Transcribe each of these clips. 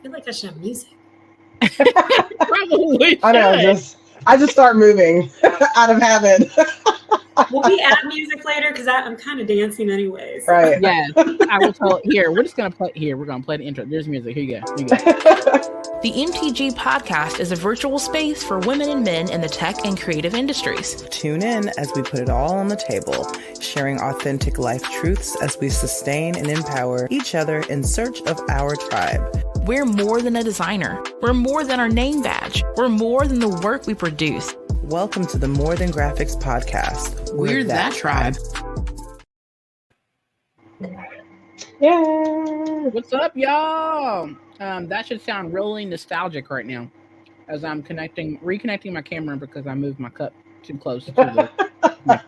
feel like I should have music. Probably I know, I just start moving out of habit. Will we add music later? Because I'm kind of dancing anyways. Right. Yes. I will tell. Here, we're just going to play. Here, we're going to play the intro. There's music. Here you go. The MTG podcast is a virtual space for women and men in the tech and creative industries. Tune in as we put it all on the table, sharing authentic life truths as we sustain and empower each other in search of our tribe. We're more than a designer. We're more than our name badge. We're more than the work we produce. Welcome to the More Than Graphics podcast. We're that tribe. Yeah. What's up, y'all? That should sound really nostalgic right now, as I'm reconnecting my camera because I moved my cup too close to the.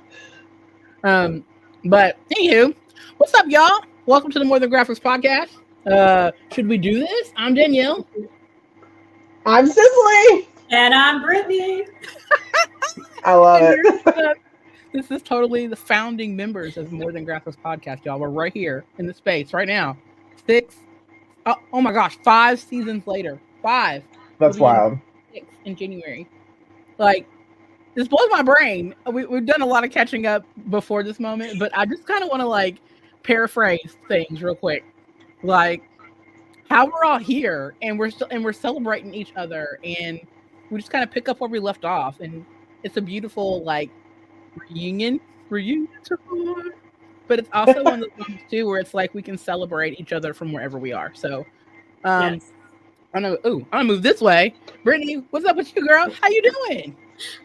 But anywho, what's up, y'all? Welcome to the More Than Graphics podcast. Should we do this? I'm Danielle. I'm Cicely. And I'm Brittany. I love it. This is totally the founding members of More Than Graphics podcast, y'all. We're right here in the space right now. Oh my gosh, 5 seasons later. 5. That's wild. 6 in January. Like, this blows my brain. We've done a lot of catching up before this moment, but I just kind of want to paraphrase things real quick. Like, how we're all here and we're celebrating each other, and we just kind of pick up where we left off, and it's a beautiful reunion tour. But it's also one of those moments too where it's like we can celebrate each other from wherever we are. So Yes. I'm gonna move this way. Brittany, what's up with you, girl? How you doing?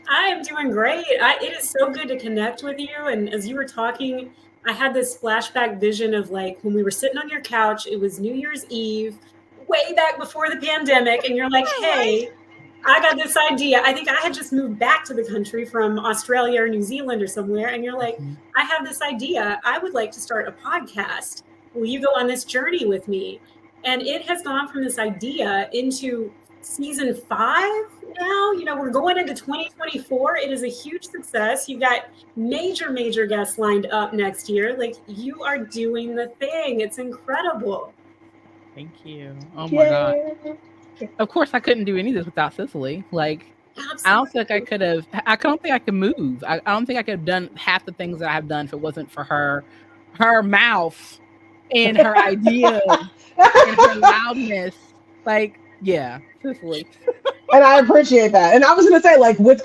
I am doing great. It is so good to connect with you. And as you were talking, I had this flashback vision of when we were sitting on your couch. It was New Year's Eve, way back before the pandemic, and you're like, "Hey, I got this idea." I think I had just moved back to the country from Australia or New Zealand or somewhere. And you're like, "I have this idea. I would like to start a podcast. Will you go on this journey with me?" And it has gone from this idea into season 5 now. We're going into 2024. It is a huge success. You've got major guests lined up next year. You are doing the thing. It's incredible. Thank you. Oh my God. Of course, I couldn't do any of this without Cicely. Absolutely. I don't think I could have. I don't think I could move. I don't think I could have done half the things that I've done if it wasn't for her mouth and her ideas and her loudness. Yeah, Cicely. And I appreciate that. And I was gonna say, I feel like we're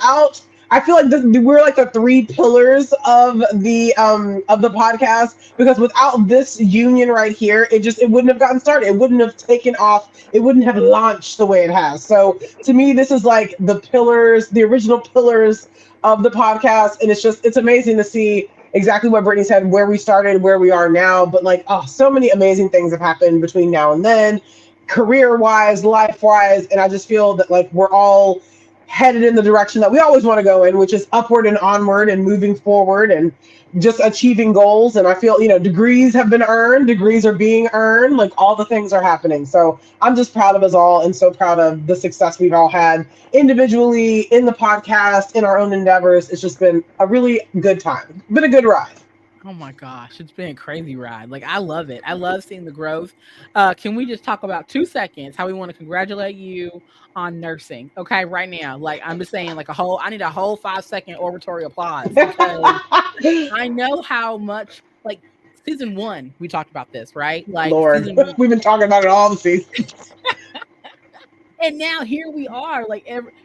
the 3 pillars of the podcast, because without this union right here, it wouldn't have gotten started. It wouldn't have taken off. It wouldn't have launched the way it has. So to me, this is the pillars, the original pillars of the podcast. And it's amazing to see exactly what Brittany said, where we started, where we are now. But so many amazing things have happened between now and then, career-wise, life-wise. And I just feel that we're all headed in the direction that we always want to go in, which is upward and onward and moving forward and just achieving goals. And I feel, degrees have been earned, degrees are being earned, all the things are happening. So I'm just proud of us all and so proud of the success we've all had individually, in the podcast, in our own endeavors. It's just been a really good time. Been a good ride. Oh my gosh, it's been a crazy ride. I love it. I love seeing the growth. Can we just talk about 2 seconds how we want to congratulate you on nursing? Okay, right now. I'm just saying I need a whole 5-second oratory applause, because I know how much season 1 we talked about this, right? Lord, we've been talking about it all the seasons. And now here we are,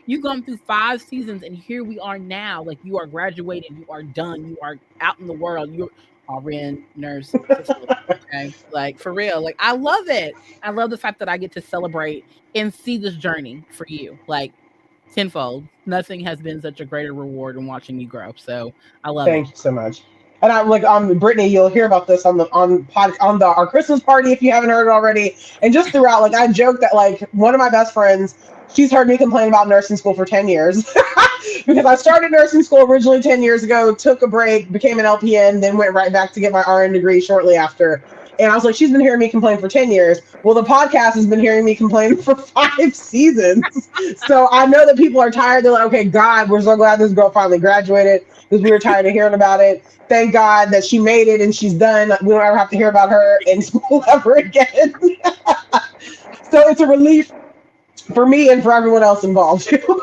you've gone through 5 seasons, and here we are now. You are graduated, you are done, you are out in the world, you're RN, nurse, okay? For real, I love it. I love the fact that I get to celebrate and see this journey for you, tenfold. Nothing has been such a greater reward in watching you grow. So I love it. Thank you so much. And I'm Brittany. You'll hear about this on our Christmas party if you haven't heard it already. And just throughout, I joke that one of my best friends, she's heard me complain about nursing school for 10 years because I started nursing school originally 10 years ago, took a break, became an LPN, then went right back to get my RN degree shortly after. And I was like, she's been hearing me complain for 10 years. Well, the podcast has been hearing me complain for 5 seasons. So I know that people are tired. They're like, okay, God, we're so glad this girl finally graduated, because we were tired of hearing about it. Thank God that she made it and she's done. We don't ever have to hear about her in school ever again. So it's a relief for me and for everyone else involved too.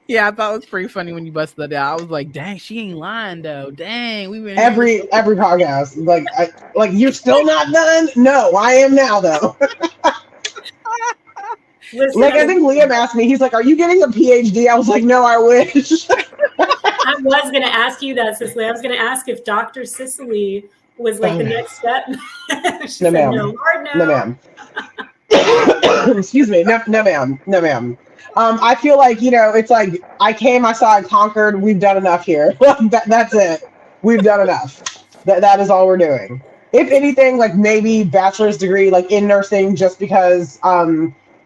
Yeah, I thought it was pretty funny when you busted that out. I was like, dang, she ain't lying though. Dang, we've been every podcast. Like you're still not done? No, I am now though. Listen, Like I think Liam asked me, he's like, "Are you getting a PhD?" I was like, "No, I wish." I was going to ask you that, Cicely. I was going to ask if Dr. Cicely was like the next step. She said, ma'am. no, hard no. No, ma'am. Excuse me. No, ma'am. No, ma'am. I feel like, it's like I came, I saw, I conquered. We've done enough here. That's it. We've done enough. That is all we're doing. If anything, like maybe bachelor's degree, like in nursing, just because,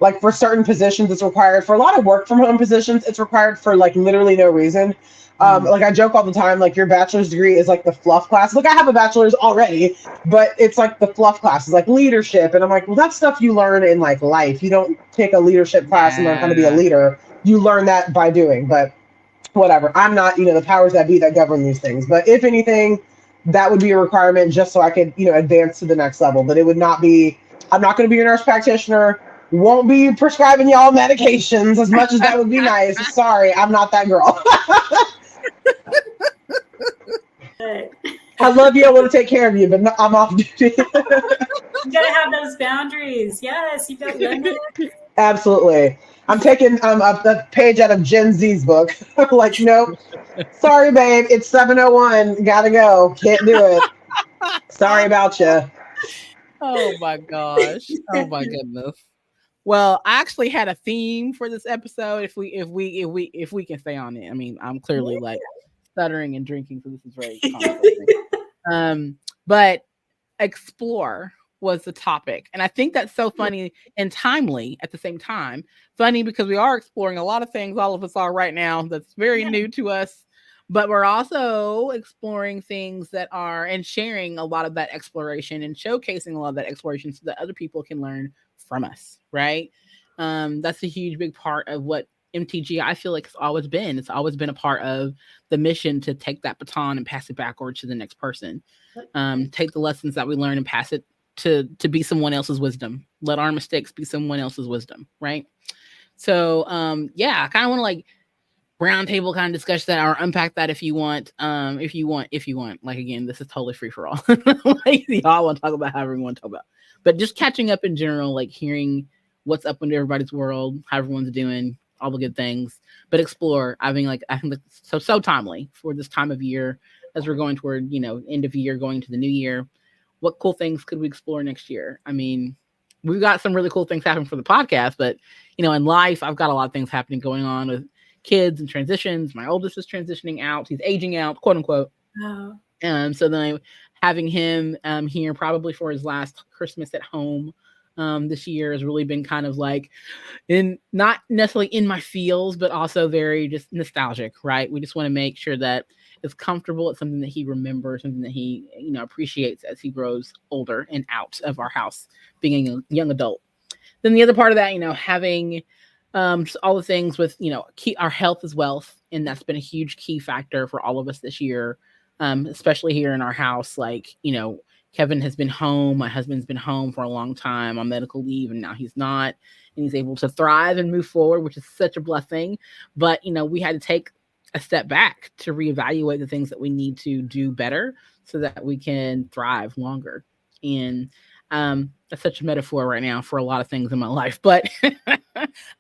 like for certain positions, it's required. For a lot of work from home positions, it's required for like literally no reason. Like I joke all the time, like your bachelor's degree is like the fluff class. Like I have a bachelor's already, but it's like the fluff classes, like leadership. And I'm like, well, that's stuff you learn in like life. You don't take a leadership class and learn how to be a leader. You learn that by doing, but whatever. I'm not, the powers that be that govern these things. But if anything, that would be a requirement just so I could, advance to the next level. But it would not be, I'm not going to be a nurse practitioner. Won't be prescribing y'all medications as much as that would be nice. Sorry, I'm not that girl. I love you. I want to take care of you, but no, I'm off duty. You gotta have those boundaries. Yes, you've got limits. Absolutely. I'm taking a page out of Gen Z's book. Like, nope. Sorry, babe. It's 7:01. Gotta go. Can't do it. Sorry about you. Oh my gosh. Oh my goodness. Well, I actually had a theme for this episode. If we can stay on it. I mean, I'm clearly like stuttering and drinking, so this is very complicated. But explore was the topic, and I think that's so funny and timely at the same time. Funny because we are exploring a lot of things, all of us are right now, that's very new to us, but we're also exploring things that are and sharing a lot of that exploration and showcasing a lot of that exploration so that other people can learn from us, right? That's a huge big part of what MTG, I feel like it's always been a part of the mission to take that baton and pass it backward to the next person. Take the lessons that we learn and pass it to be someone else's wisdom. Let our mistakes be someone else's wisdom, right? So yeah, I kind of want to like round table kind of discuss that or unpack that if you want. Like again, this is totally free for all. Like y'all want to talk about however you want to talk about. But just catching up in general, like hearing what's up in everybody's world, how everyone's doing, all the good things, but explore. I think that's so timely for this time of year as we're going toward, end of year, going to the new year. What cool things could we explore next year? I mean, we've got some really cool things happening for the podcast, but in life, I've got a lot of things happening going on with kids and transitions. My oldest is transitioning out. He's aging out, quote unquote. Oh. So then having him here probably for his last Christmas at home this year has really been kind of like not necessarily in my feels, but also very just nostalgic, right? We just want to make sure that it's comfortable. It's something that he remembers, something that he, appreciates as he grows older and out of our house, being a young adult. Then the other part of that, having just all the things with, our health is wealth. And that's been a huge key factor for all of us this year, especially here in our house. Like, Kevin has been home. My husband's been home for a long time on medical leave, and now he's not. And he's able to thrive and move forward, which is such a blessing. But, we had to take a step back to reevaluate the things that we need to do better so that we can thrive longer. And that's such a metaphor right now for a lot of things in my life. But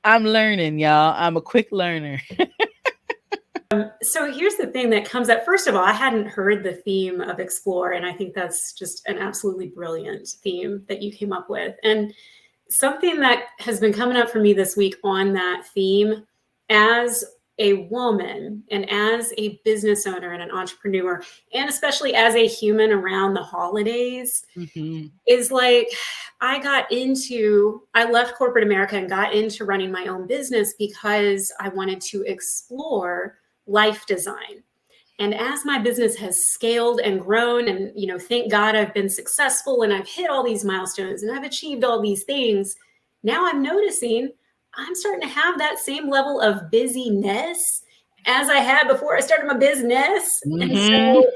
I'm learning, y'all. I'm a quick learner. So here's the thing that comes up. First of all, I hadn't heard the theme of explore, and I think that's just an absolutely brilliant theme that you came up with. And something that has been coming up for me this week on that theme, as a woman and as a business owner and an entrepreneur, and especially as a human around the holidays, is like I left corporate America and got into running my own business because I wanted to explore life design. And as my business has scaled and grown, and, thank God I've been successful and I've hit all these milestones and I've achieved all these things, now I'm noticing I'm starting to have that same level of busyness as I had before I started my business. And so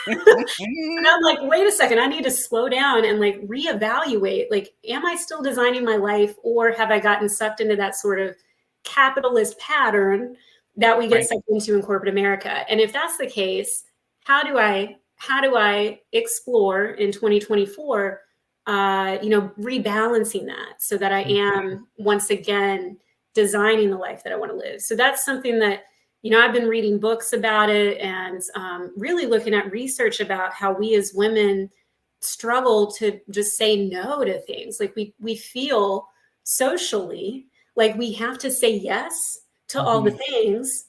And I'm like, wait a second, I need to slow down and like reevaluate. Like, am I still designing my life, or have I gotten sucked into that sort of capitalist pattern that we get Right. sucked into in corporate America? And if that's the case, how do I explore in 2024, rebalancing that so that I am once again designing the life that I want to live? So that's something that, I've been reading books about it, and really looking at research about how we as women struggle to just say no to things. Like we feel socially like we have to say yes to all the things.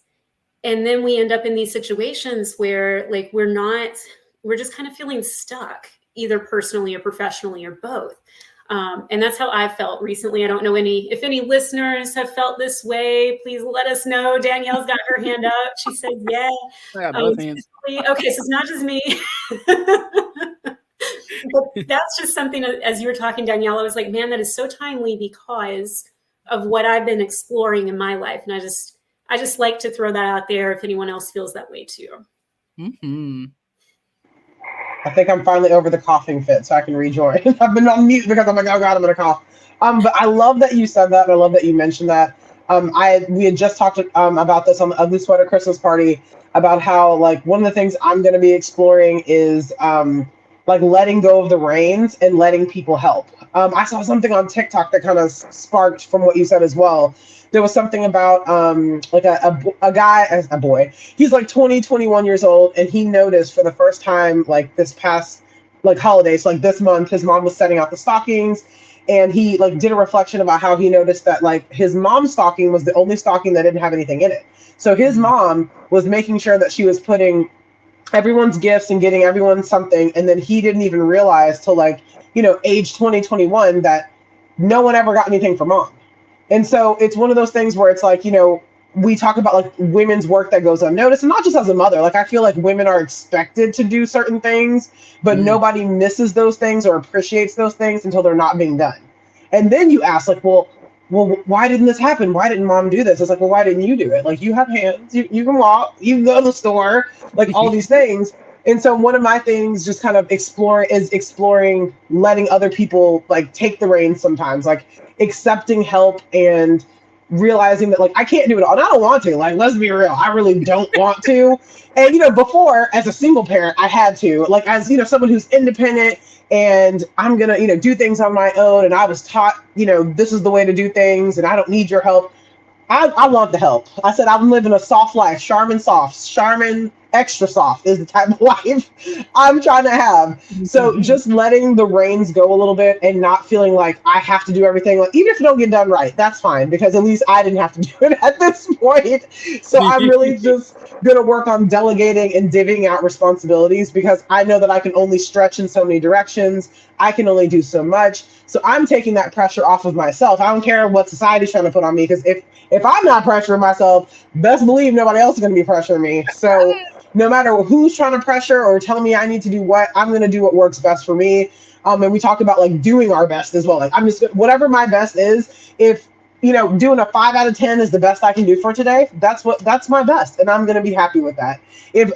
And then we end up in these situations where like we're just kind of feeling stuck, either personally or professionally or both. And that's how I felt recently. I don't know if any listeners have felt this way. Please let us know. Danielle's got her hand up. She said, yeah. I got both hands. Okay, so it's not just me. But that's just something, as you were talking, Danielle, I was like, man, that is so timely because of what I've been exploring in my life. And I just like to throw that out there if anyone else feels that way too. Mm-hmm. I think I'm finally over the coughing fit, so I can rejoin. I've been on mute because I'm like, oh God, I'm gonna cough. But I love that you said that, and I love that you mentioned that. We had just talked about this on the Ugly Sweater Christmas party, about how like one of the things I'm gonna be exploring is like letting go of the reins and letting people help. I saw something on TikTok that kind of sparked from what you said as well. There was something about like a boy. He's like 20, 21 years old, and he noticed for the first time like this past like holidays, like this month, his mom was setting out the stockings, and he like did a reflection about how he noticed that like his mom's stocking was the only stocking that didn't have anything in it. So his mom was making sure that she was putting everyone's gifts and getting everyone something, and then he didn't even realize till like age 20, 21 that no one ever got anything from mom. And so it's one of those things where it's like, we talk about like women's work that goes unnoticed, and not just as a mother. Like I feel like women are expected to do certain things, but nobody misses those things or appreciates those things until they're not being done. And then you ask like, well, why didn't this happen? Why didn't mom do this? It's like, well, why didn't you do it? Like you have hands, you can walk, you can go to the store, like all these things. And so one of my things just kind of exploring letting other people like take the reins sometimes, like accepting help and realizing that like I can't do it all. And I don't want to. Like, let's be real, I really don't want to. And before as a single parent, I had to. Like as someone who's independent and I'm gonna do things on my own, and I was taught this is the way to do things, and I don't need your help. I want the help. I said I'm living a soft life. Charmin soft. Charmin extra soft is the type of life I'm trying to have. So just letting the reins go a little bit and not feeling like I have to do everything. Like even if it don't get done right, that's fine, because at least I didn't have to do it at this point. So I'm really just gonna work on delegating and divvying out responsibilities, because I know that I can only stretch in so many directions. I can only do so much. So I'm taking that pressure off of myself. I don't care what society's trying to put on me, because if I'm not pressuring myself, best believe nobody else is going to be pressuring me. So no matter who's trying to pressure or tell me I need to do what, I'm going to do what works best for me. And we talked about like doing our best as well. Like I'm just, whatever my best is, if doing a 5 out of 10 is the best I can do for today, that's my best. And I'm going to be happy with that. If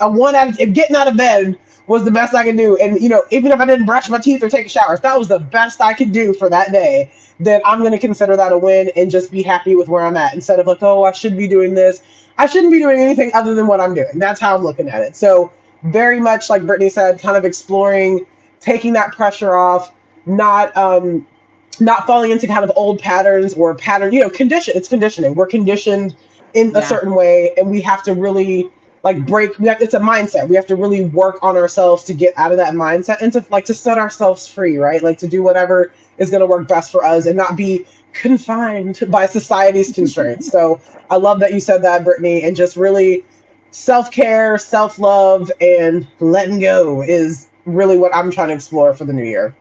getting out of bed was the best I can do, and even if I didn't brush my teeth or take a shower, if that was the best I could do for that day, then I'm going to consider that a win and just be happy with where I'm at, instead of like, oh, I should be doing this. I shouldn't be doing anything other than what I'm doing. That's how I'm looking at it. So very much like Brittany said, kind of exploring, taking that pressure off, not falling into kind of old patterns or it's conditioning. We're conditioned in a certain way, and we have to really it's a mindset. We have to really work on ourselves to get out of that mindset and to set ourselves free, right? Like to do whatever is going to work best for us and not be confined by society's constraints. So I love that you said that, Brittany, and just really self-care, self-love, and letting go is really what I'm trying to explore for the new year.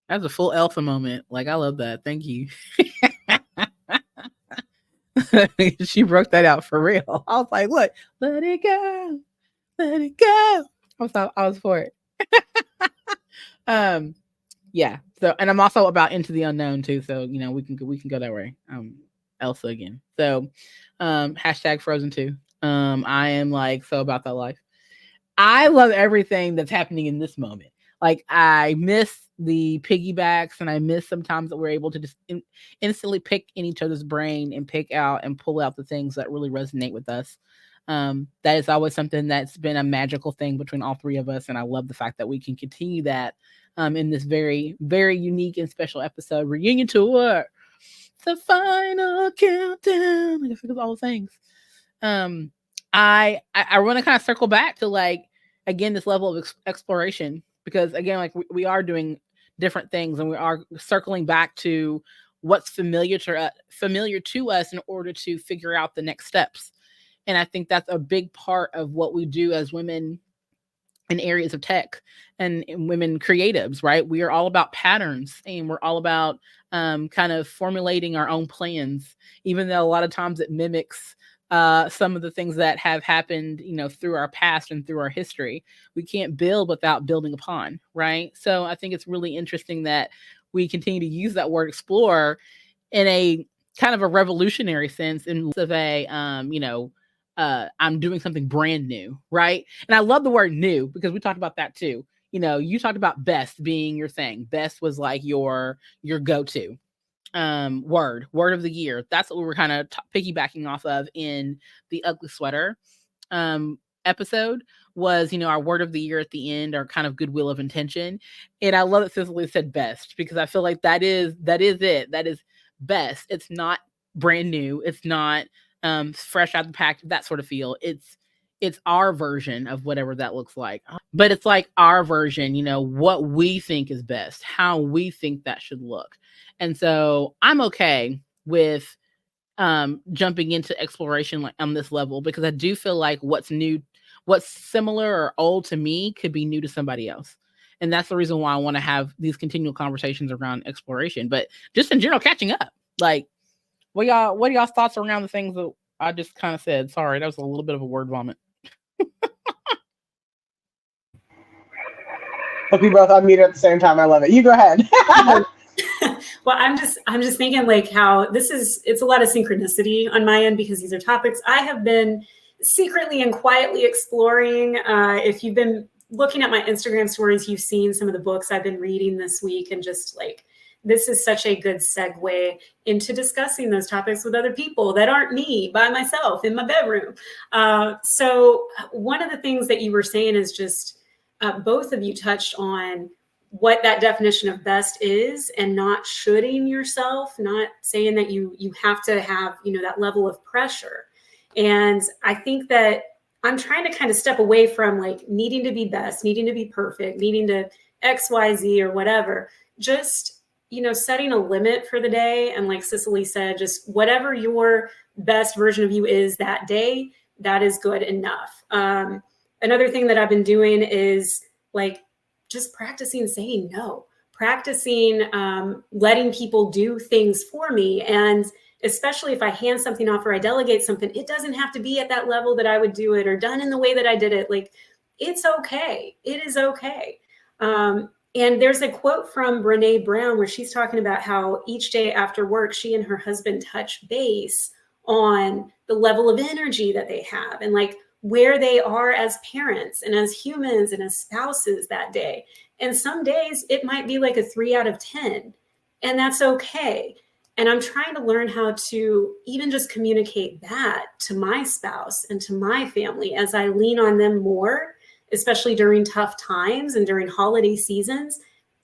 That's a full alpha moment. Like, I love that. Thank you. She broke that out for real. I was like, look, let it go. Let it go. I was for it. Yeah. So, and I'm also about Into the Unknown too. So, we can go that way. Elsa again. So, hashtag Frozen 2. I am like so about that life. I love everything that's happening in this moment. Like, I miss the piggybacks, and I miss sometimes that we're able to just instantly pick in each other's brain and pick out and pull out the things that really resonate with us. That is always something that's been a magical thing between all three of us, and I love the fact that we can continue that in this very, very unique and special episode reunion tour. The final countdown. I guess it was all the things. I want to kind of circle back to, like, again, this level of exploration, because again, like, we are doing different things, and we are circling back to what's familiar to us in order to figure out the next steps. And I think that's a big part of what we do as women in areas of tech and women creatives, right? We are all about patterns, and we're all about kind of formulating our own plans, even though a lot of times it mimics some of the things that have happened, through our past and through our history. We can't build without building upon, right? So I think it's really interesting that we continue to use that word explore in a kind of a revolutionary sense, in of a, I'm doing something brand new, right? And I love the word new, because we talked about that too. You talked about best being your thing. Best was like your go-to word of the year. That's what we were kind of piggybacking off of in the ugly sweater episode, was our word of the year at the end, our kind of goodwill of intention. And I love that Cicely said best, because I feel like that is it. That is best. It's not brand new. It's not fresh out the pack, that sort of feel. It's our version of whatever that looks like, but it's like our version, what we think is best, how we think that should look. And so I'm okay with jumping into exploration, like, on this level, because I do feel like what's new, what's similar or old to me could be new to somebody else. And that's the reason why I want to have these continual conversations around exploration. But just in general, catching up, like, what are y'all's thoughts around the things that I just kind of said? Sorry, that was a little bit of a word vomit. Hope you both unmuted at the same time. I love it. You go ahead. Well, I'm just thinking, like, how it's a lot of synchronicity on my end, because these are topics I have been secretly and quietly exploring. If you've been looking at my Instagram stories, you've seen some of the books I've been reading this week, and just like, this is such a good segue into discussing those topics with other people that aren't me by myself in my bedroom. So one of the things that you were saying is just both of you touched on what that definition of best is, and not shoulding yourself, not saying that you have to have, that level of pressure. And I think that I'm trying to kind of step away from, like, needing to be best, needing to be perfect, needing to XYZ or whatever. Just, setting a limit for the day. And like Cicely said, just whatever your best version of you is that day, that is good enough. Another thing that I've been doing is, like, just practicing saying no, practicing letting people do things for me. And especially if I hand something off or I delegate something, it doesn't have to be at that level that I would do it, or done in the way that I did it. Like, it's okay. It is okay. And there's a quote from Brené Brown where she's talking about how each day after work, she and her husband touch base on the level of energy that they have, and like where they are as parents and as humans and as spouses that day. And some days it might be like a 3 out of 10, and that's okay. And I'm trying to learn how to even just communicate that to my spouse and to my family as I lean on them more, especially during tough times and during holiday seasons.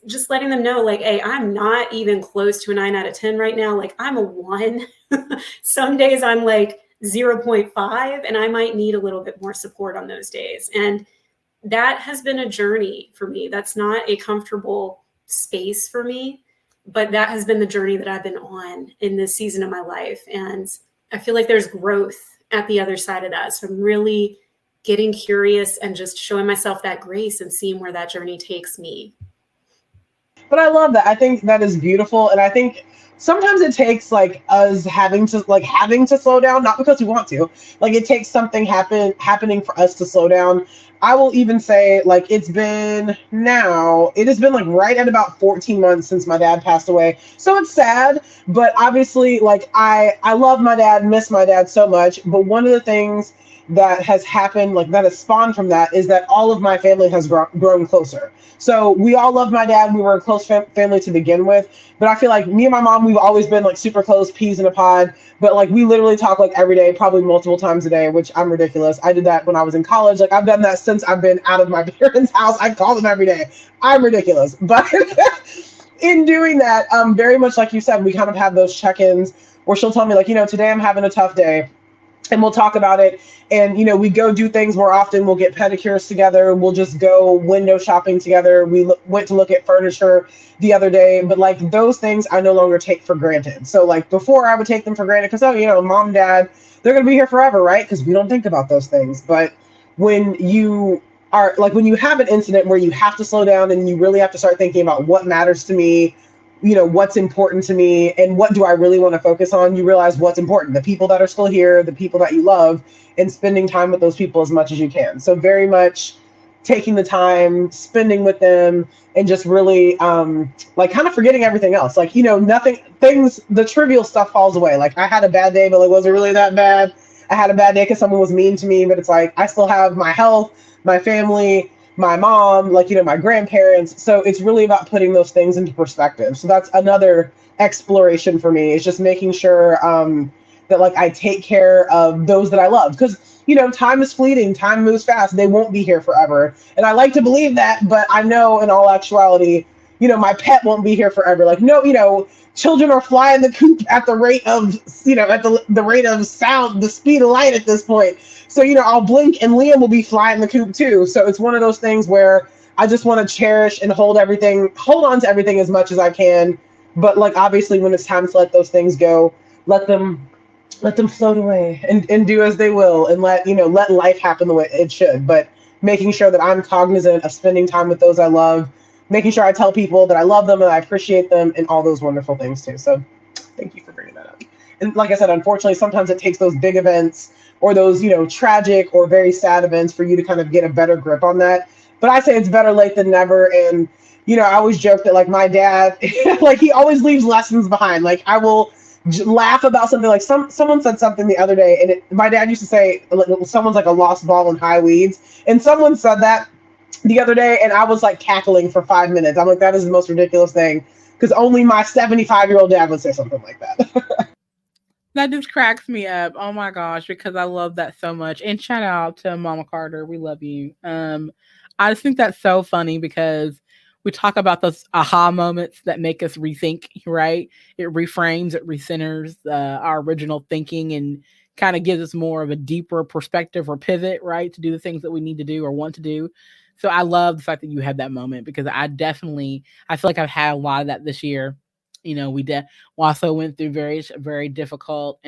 Just letting them know, like, hey, I'm not even close to a 9 out of 10 right now. Like, I'm a 1. Some days I'm like 0.5, and I might need a little bit more support on those days. And that has been a journey for me. That's not a comfortable space for me, but that has been the journey that I've been on in this season of my life. And I feel like there's growth at the other side of that. So I'm really getting curious and just showing myself that grace and seeing where that journey takes me. But I love that. I think that is beautiful. And I think sometimes it takes like us having to slow down, not because we want to. Like, it takes something happening for us to slow down. I will even say, like, it has been like right at about 14 months since my dad passed away. So it's sad, but obviously, like, I love my dad, miss my dad so much. But one of the things that has happened, like that has spawned from that, is that all of my family has grown closer. So we all loved my dad. We were a close family to begin with. But I feel like me and my mom, we've always been like super close, peas in a pod. But like we literally talk like every day, probably multiple times a day, which I'm ridiculous. I did that when I was in college. Like I've done that since I've been out of my parents' house. I call them every day. I'm ridiculous. But in doing that, very much like you said, we kind of have those check-ins where she'll tell me like, today I'm having a tough day, and we'll talk about it. And we go do things more often. We'll get pedicures together. We'll just go window shopping together. We went to look at furniture the other day. But like those things I no longer take for granted. So like before I would take them for granted because mom, dad, they're gonna be here forever, right? Because we don't think about those things. But when you when you have an incident where you have to slow down and you really have to start thinking about what matters to me, what's important to me, and what do I really want to focus on, you realize what's important, the people that are still here, the people that you love, and spending time with those people as much as you can. So very much taking the time, spending with them, and just really kind of forgetting everything else. Like, the trivial stuff falls away. Like I had a bad day, but it wasn't really that bad. I had a bad day because someone was mean to me, but it's like I still have my health, my family, my mom, my grandparents. So it's really about putting those things into perspective. So that's another exploration for me, is just making sure that I take care of those that I love. Because, time is fleeting, time moves fast. They won't be here forever. And I like to believe that, but I know in all actuality, my pet won't be here forever. Like, no, children are flying the coop at the rate of, at the rate of sound, the speed of light at this point. So, I'll blink and Liam will be flying the coop too. So it's one of those things where I just want to cherish and hold on to everything as much as I can. But obviously when it's time to let those things go, let them float away and do as they will, and let life happen the way it should. But making sure that I'm cognizant of spending time with those I love, making sure I tell people that I love them and I appreciate them, and all those wonderful things too. So thank you for bringing that up. And like I said, unfortunately, sometimes it takes those big events or those, tragic or very sad events for you to kind of get a better grip on that. But I say it's better late than never. And, I always joke that my dad, he always leaves lessons behind. I will laugh about something. Someone said something the other day, and my dad used to say, someone's like a lost ball in high weeds. And someone said that the other day, and I was cackling for 5 minutes. I'm like, that is the most ridiculous thing, because only my 75-year-old dad would say something like that. That just cracks me up. Oh my gosh, because I love that so much. And shout out to Mama Carter. We love you. I just think that's so funny because we talk about those aha moments that make us rethink, right? It reframes, it recenters our original thinking and kind of gives us more of a deeper perspective or pivot, right? To do the things that we need to do or want to do. So I love the fact that you had that moment, because I feel like I've had a lot of that this year. We also went through very difficult,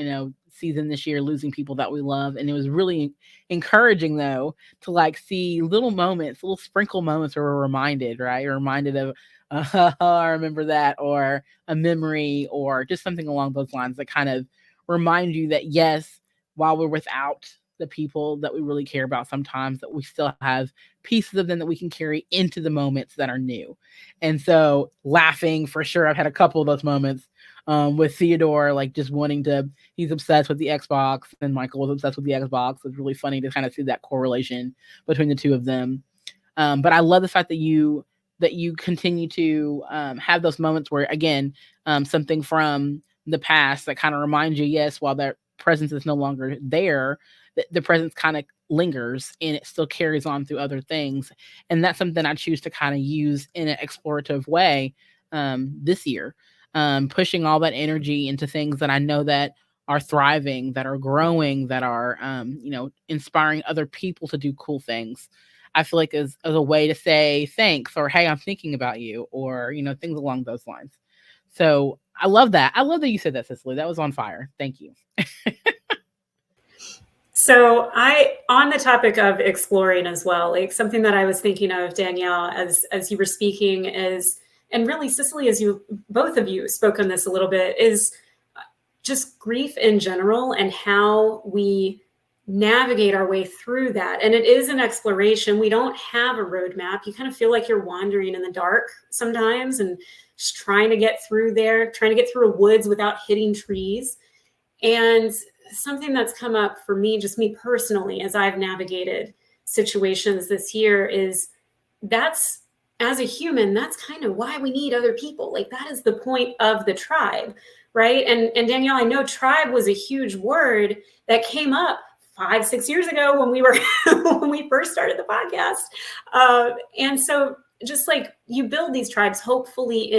season this year, losing people that we love. And it was really encouraging though, to see little moments, little sprinkle moments where we're reminded, right? You're reminded of, I remember that, or a memory, or just something along those lines that kind of remind you that yes, while we're without the people that we really care about sometimes, that we still have pieces of them that we can carry into the moments that are new. And so laughing for sure. I've had a couple of those moments with Theodore, just wanting to, he's obsessed with the Xbox, and Michael was obsessed with the Xbox. It's really funny to kind of see that correlation between the two of them. But I love the fact that you continue to have those moments where, again, something from the past that kind of reminds you, yes, while that presence is no longer there, the presence kind of lingers and it still carries on through other things. And that's something I choose to kind of use in an explorative way this year, pushing all that energy into things that I know that are thriving, that are growing, that are, inspiring other people to do cool things. I feel like as a way to say thanks, or, hey, I'm thinking about you, or, things along those lines. So I love that. I love that you said that, Cicely. That was on fire. Thank you. So on the topic of exploring as well, something that I was thinking of, Danielle, as you were speaking is, and really Cicely, as both of you spoke on this a little bit, is just grief in general and how we navigate our way through that. And it is an exploration. We don't have a roadmap. You kind of feel like you're wandering in the dark sometimes and just trying to get through a woods without hitting trees. And something that's come up for me, just me personally, as I've navigated situations this year, is that's, as a human, that's kind of why we need other people. Like, that is the point of the tribe, right? And Danielle, I know tribe was a huge word that came up 5-6 years ago when we were when we first started the podcast, and so just like you build these tribes, hopefully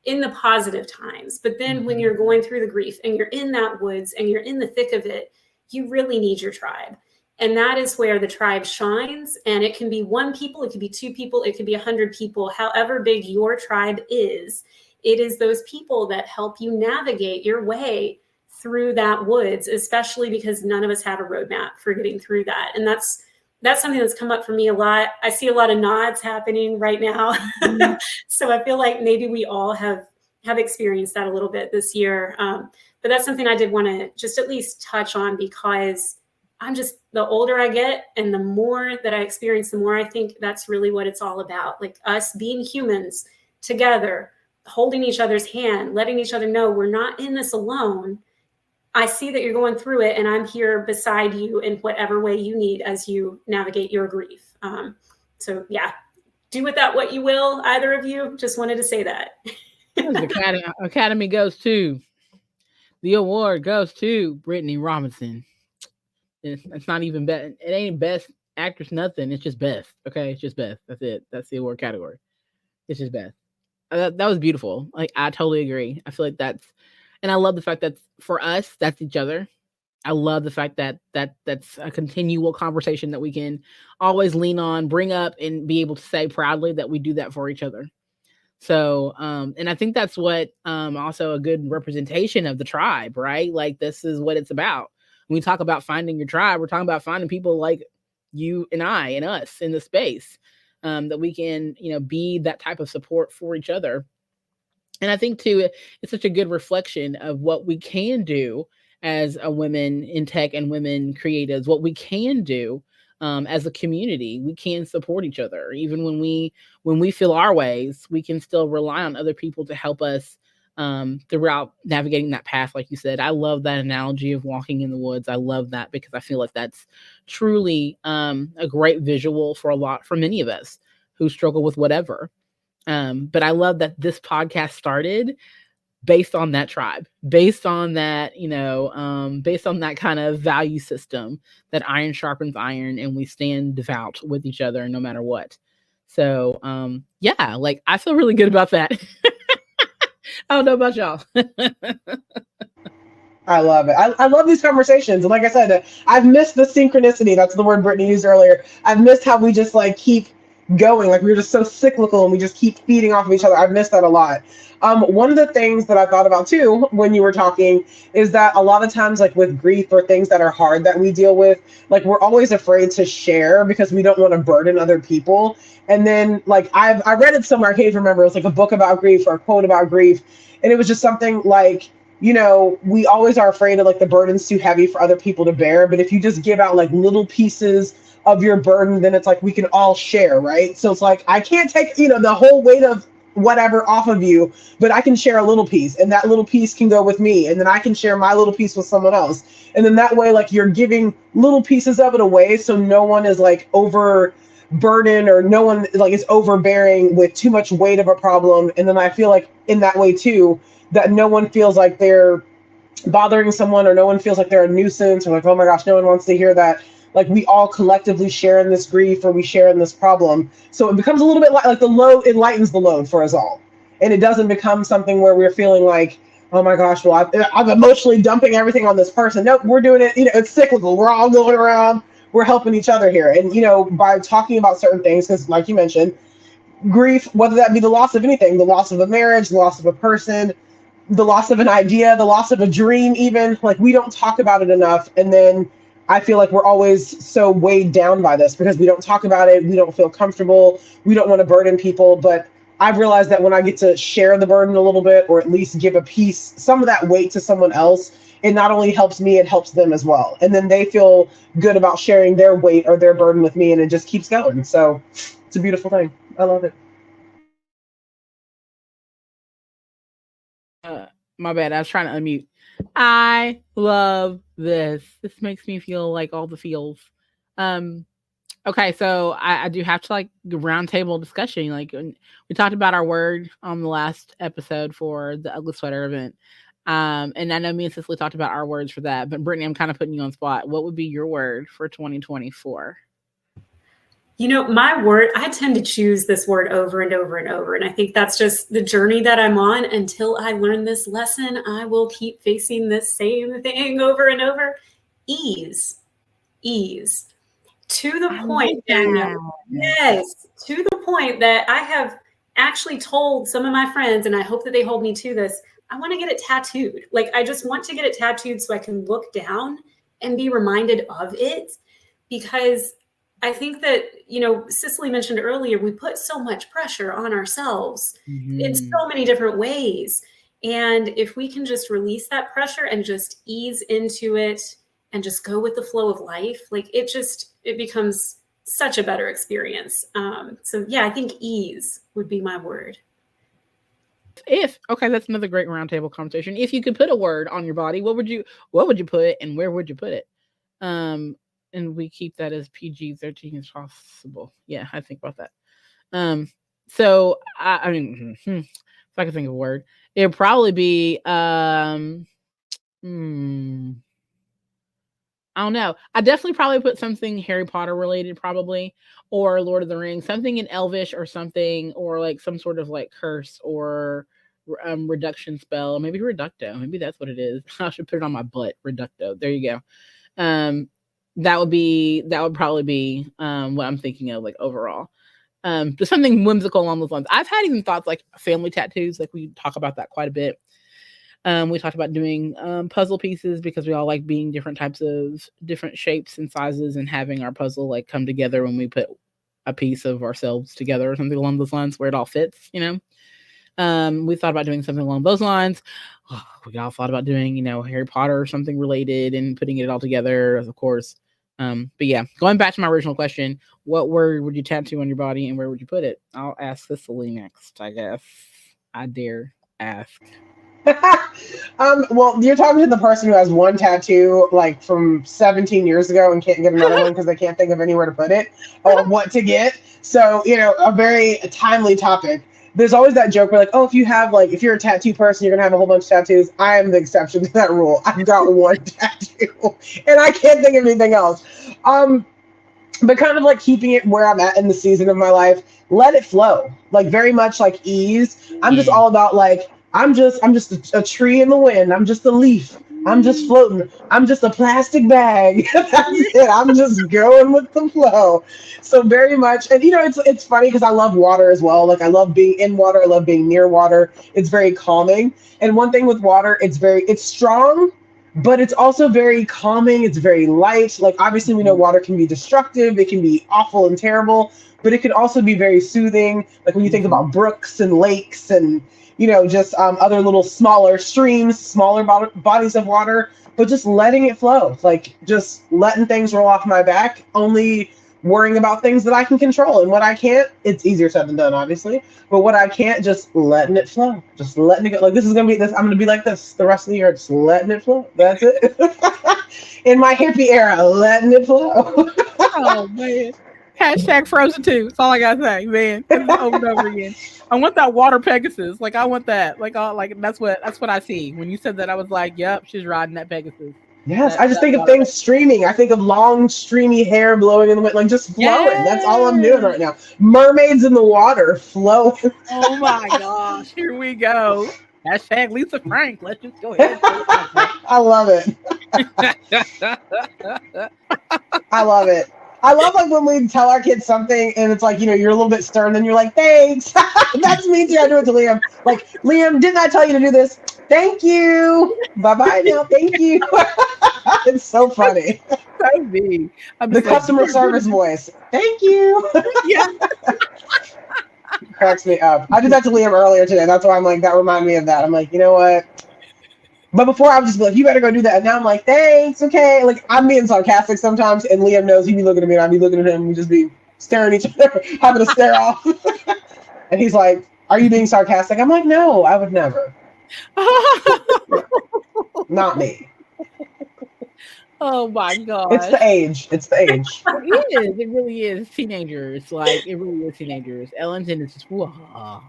in the positive times, but then when you're going through the grief and you're in that woods and you're in the thick of it, you really need your tribe. And that is where the tribe shines. And it can be 1 people, it could be 2 people, it could be 100 people, however big your tribe is. It is those people that help you navigate your way through that woods, especially because none of us have a roadmap for getting through that. And that's something that's come up for me a lot. I see a lot of nods happening right now. So I feel like maybe we all have experienced that a little bit this year. But that's something I did want to just at least touch on, because I'm just, the older I get and the more that I experience, the more I think that's really what it's all about. Like, us being humans together, holding each other's hand, letting each other know we're not in this alone. I see that you're going through it, and I'm here beside you in whatever way you need as you navigate your grief. So yeah, do with that what you will, either of you. Just wanted to say that. The Academy goes to, the award goes to Brittany Robinson. It's not even best. It ain't best actress, nothing. It's just best. Okay, it's just best. That's it. That's the award category. It's just best. That was beautiful. Like, I totally agree. I feel like and I love the fact that for us, that's each other. I love the fact that that's a continual conversation that we can always lean on, bring up, and be able to say proudly that we do that for each other. So, and I think that's what also a good representation of the tribe, right? Like, this is what it's about. When we talk about finding your tribe, we're talking about finding people like you and I and us in the space, that we can, be that type of support for each other. And I think too, it's such a good reflection of what we can do as a women in tech and women creatives, what we can do as a community. We can support each other. Even when we feel our ways, we can still rely on other people to help us throughout navigating that path. Like you said, I love that analogy of walking in the woods. I love that because I feel like that's truly a great visual for many of us who struggle with whatever. But I love that this podcast started based on that tribe, based on that, based on that kind of value system that iron sharpens iron, and we stand devout with each other no matter what. So, yeah, like, I feel really good about that. I don't know about y'all. I love it. I love these conversations. And like I said, I've missed the synchronicity. That's the word Brittany used earlier. I've missed how we just like keep going. Like, we're just so cyclical and we just keep feeding off of each other. I've missed that a lot. One of the things that I thought about too when you were talking is that a lot of times, like with grief or things that are hard that we deal with, like, we're always afraid to share because we don't want to burden other people. And then, like, I read it somewhere, I can't even remember. It was like a book about grief or a quote about grief. And it was just something like, we always are afraid of like the burden's too heavy for other people to bear. But if you just give out like little pieces of your burden, then it's like we can all share, right? So it's like, I can't take, the whole weight of whatever off of you, but I can share a little piece, and that little piece can go with me, and then I can share my little piece with someone else. And then that way, like, you're giving little pieces of it away, so no one is like overburdened, or no one like is overbearing with too much weight of a problem. And then I feel like in that way too, that no one feels like they're bothering someone, or no one feels like they're a nuisance, or like, oh my gosh, no one wants to hear that. Like, we all collectively share in this grief, or we share in this problem. So it becomes a little bit like the load, it lightens the load for us all. And it doesn't become something where we're feeling like, oh my gosh, well, I'm emotionally dumping everything on this person. Nope, we're doing it. It's cyclical. We're all going around. We're helping each other here. And, by talking about certain things, because like you mentioned, grief, whether that be the loss of anything, the loss of a marriage, the loss of a person, the loss of an idea, the loss of a dream, even, like, we don't talk about it enough. And then I feel like we're always so weighed down by this because we don't talk about it. We don't feel comfortable. We don't want to burden people. But I've realized that when I get to share the burden a little bit, or at least give a piece, some of that weight to someone else, it not only helps me, it helps them as well. And then they feel good about sharing their weight or their burden with me, and it just keeps going. So it's a beautiful thing. I love it. My bad. I was trying to unmute. I love this. This makes me feel like all the feels. Okay, so I do have to like roundtable discussion. Like we talked about our word on the last episode for the Ugly Sweater event. And I know me and Cicely talked about our words for that, but Brittany, I'm kind of putting you on spot. What would be your word for 2024? My word, I tend to choose this word over and over and over. And I think that's just the journey that I'm on. Until I learn this lesson, I will keep facing this same thing over and over. Ease. To the point, Danielle. Yes, to the point that I have actually told some of my friends, and I hope that they hold me to this, I want to get it tattooed. Like, I just want to get it tattooed so I can look down and be reminded of it. Because I think that, Cicely mentioned earlier, we put so much pressure on ourselves in so many different ways. And if we can just release that pressure and just ease into it and just go with the flow of life, like it becomes such a better experience. So yeah, I think ease would be my word. Okay, that's another great roundtable conversation. If you could put a word on your body, what would you put and where would you put it? And we keep that as PG-13 as possible. Yeah, I think about that. So I mean, if I could think of a word, it'd probably be I don't know. I definitely probably put something Harry Potter related, probably, or Lord of the Rings, something in Elvish or something, or like some sort of like curse or reduction spell, maybe reducto. Maybe that's what it is. I should put it on my butt. Reducto. There you go. That would probably be what I'm thinking of, like overall. Just something whimsical along those lines. I've had even thoughts like family tattoos, like we talk about that quite a bit. We talked about doing puzzle pieces because we all like being different types of different shapes and sizes and having our puzzle like come together when we put a piece of ourselves together or something along those lines where it all fits, We thought about doing something along those lines. We all thought about doing, Harry Potter or something related and putting it all together, of course. But yeah, going back to my original question, what word would you tattoo on your body and where would you put it? I'll ask Cicely next, I guess. I dare ask. Well, you're talking to the person who has one tattoo like from 17 years ago and can't get another one because they can't think of anywhere to put it or what to get. So, a very timely topic. There's always that joke where like, oh, if you're a tattoo person, you're gonna have a whole bunch of tattoos. I am the exception to that rule. I've got one tattoo and I can't think of anything else. But kind of like keeping it where I'm at in the season of my life, let it flow. Like very much like ease. I'm just all about like, I'm just a tree in the wind. I'm just a leaf. I'm just floating. I'm just a plastic bag. That's it. I'm just going with the flow. So very much, and it's funny because I love water as well. Like I love being in water. I love being near water. It's very calming. And one thing with water, it's strong, but it's also very calming. It's very light. Like obviously we know water can be destructive. It can be awful and terrible, but it can also be very soothing. Like when you think about brooks and lakes and just other little smaller streams, smaller bodies of water, but just letting it flow, like just letting things roll off my back, only worrying about things that I can control. And what I can't, it's easier said than done, obviously, but what I can't, just letting it flow, just letting it go. Like this is going to be this, I'm going to be like this the rest of the year, just letting it flow. That's it. In my hippie era, letting it flow. Oh, man. Hashtag Frozen 2. That's all I gotta say, man. Over and over again. I want that water Pegasus. Like I want that. Like that's what I see. When you said that, I was like, "Yep, she's riding that Pegasus." Yes, I just think of things streaming. I think of long, streamy hair blowing in the wind, like just flowing. Yes. That's all I'm doing right now. Mermaids in the water, flowing. Oh my gosh, here we go. Hashtag Lisa Frank. Let's just go ahead. I love it. I love it. I love like when we tell our kids something and it's like, you're a little bit stern, then you're like, thanks. That's me too. I do it to Liam. Like, Liam, didn't I tell you to do this? Thank you. Bye-bye now. Thank you. It's so funny. So me. The customer service voice. Thank you. Yeah. Cracks me up. I did that to Liam earlier today. That's why I'm like, that reminded me of that. I'm like, you know what? But before I would just be like, you better go do that. And now I'm like, thanks, okay. Like I'm being sarcastic sometimes, and Liam knows he'd be looking at me and I'd be looking at him and we just be staring at each other, having to stare off. And he's like, are you being sarcastic? I'm like, no, I would never. Not me. Oh my god. It's the age. It's the age. It is. It really is. Teenagers. Like, it really is teenagers. Ellington is just, whoa.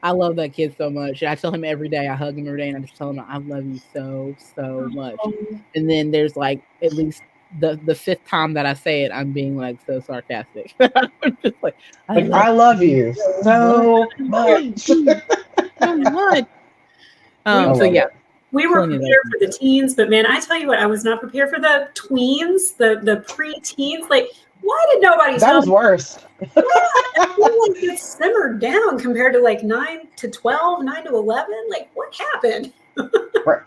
I love that kid so much. I tell him every day. I hug him every day, and I just tell him, I love you so, so much. And then there's like at least the fifth time that I say it, I'm being like so sarcastic. I'm just like, I love you so much. So much. So yeah. We were prepared for the teens, but man, I tell you what, I was not prepared for the tweens, the pre-teens. Like, why did nobody tell me? That was worse. It simmered down compared to like 9 to 12, 9 to 11. Like, what happened?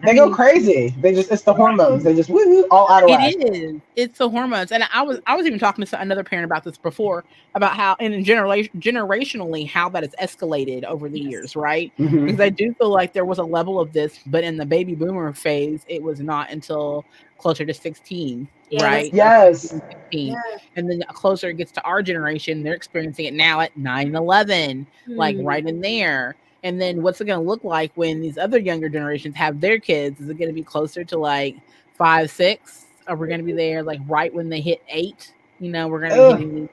They go crazy. It's the hormones. They just all out of whack. It is. It's the hormones. And I was even talking to another parent about this before, about how generationally how that has escalated over the years, right? Mm-hmm. Because I do feel like there was a level of this, but in the baby boomer phase, it was not until closer to 16, right? Yes. 16. And then closer it gets to our generation, they're experiencing it now at 9-11, like right in there. And then what's it going to look like when these other younger generations have their kids? Is it going to be closer to like 5, 6? Are we going to be there like right when they hit 8? You know, we're going to be hitting